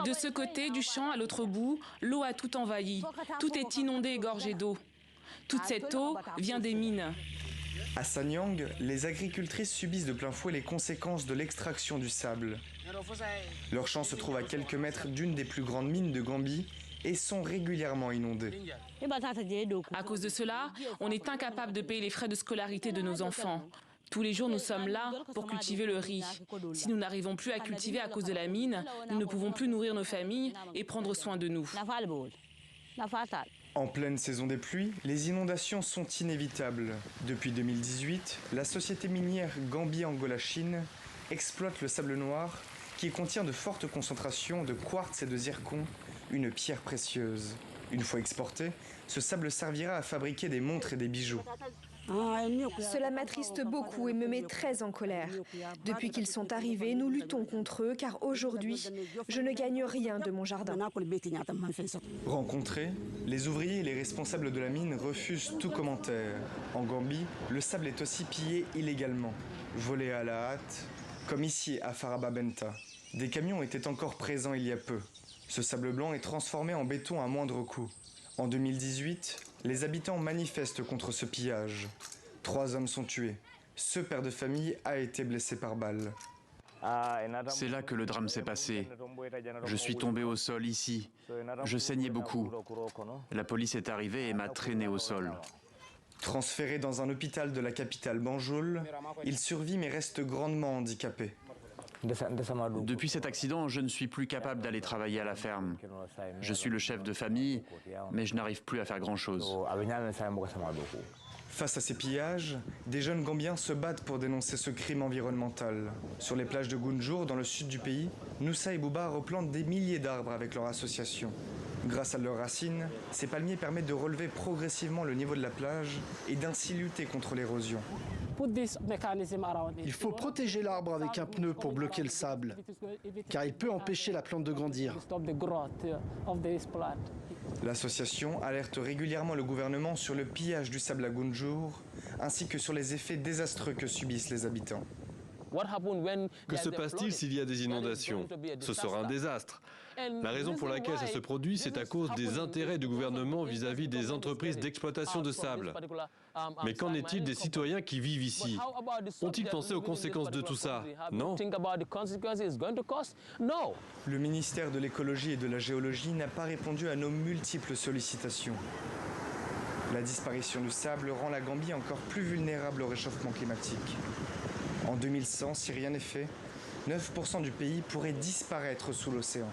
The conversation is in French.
De ce côté du champ à l'autre bout, l'eau a tout envahi. Tout est inondé et gorgé d'eau. Toute cette eau vient des mines. À Sanyang, les agricultrices subissent de plein fouet les conséquences de l'extraction du sable. Leurs champs se trouvent à quelques mètres d'une des plus grandes mines de Gambie et sont régulièrement inondés. À cause de cela, on est incapable de payer les frais de scolarité de nos enfants. Tous les jours, nous sommes là pour cultiver le riz. Si nous n'arrivons plus à cultiver à cause de la mine, nous ne pouvons plus nourrir nos familles et prendre soin de nous. En pleine saison des pluies, les inondations sont inévitables. Depuis 2018, la société minière Gambia Angola Chine exploite le sable noir qui contient de fortes concentrations de quartz et de zircon, une pierre précieuse. Une fois exporté, ce sable servira à fabriquer des montres et des bijoux. Cela m'attriste beaucoup et me met très en colère. Depuis qu'ils sont arrivés, nous luttons contre eux car aujourd'hui, je ne gagne rien de mon jardin. Rencontrés, les ouvriers et les responsables de la mine refusent tout commentaire. En Gambie, le sable est aussi pillé illégalement, volé à la hâte, comme ici à Farababenta. Des camions étaient encore présents il y a peu. Ce sable blanc est transformé en béton à moindre coût. En 2018, les habitants manifestent contre ce pillage. 3 hommes sont tués. Ce père de famille a été blessé par balle. C'est là que le drame s'est passé. Je suis tombé au sol ici. Je saignais beaucoup. La police est arrivée et m'a traîné au sol. Transféré dans un hôpital de la capitale Banjul, il survit mais reste grandement handicapé. Depuis cet accident, je ne suis plus capable d'aller travailler à la ferme. Je suis le chef de famille, mais je n'arrive plus à faire grand-chose. Face à ces pillages, des jeunes Gambiens se battent pour dénoncer ce crime environnemental. Sur les plages de Gunjur, dans le sud du pays, Noussa et Bouba replantent des milliers d'arbres avec leur association. Grâce à leurs racines, ces palmiers permettent de relever progressivement le niveau de la plage et d'ainsi lutter contre l'érosion. Il faut protéger l'arbre avec un pneu pour bloquer le sable, car il peut empêcher la plante de grandir. L'association alerte régulièrement le gouvernement sur le pillage du sable à Gunjur, ainsi que sur les effets désastreux que subissent les habitants. Que se passe-t-il s'il y a des inondations? Ce sera un désastre. La raison pour laquelle ça se produit, c'est à cause des intérêts du gouvernement vis-à-vis des entreprises d'exploitation de sable. Mais qu'en est-il des citoyens qui vivent ici? Ont-ils pensé aux conséquences de tout ça? Non. Le ministère de l'écologie et de la géologie n'a pas répondu à nos multiples sollicitations. La disparition du sable rend la Gambie encore plus vulnérable au réchauffement climatique. En 2100, si rien n'est fait, 9% du pays pourrait disparaître sous l'océan.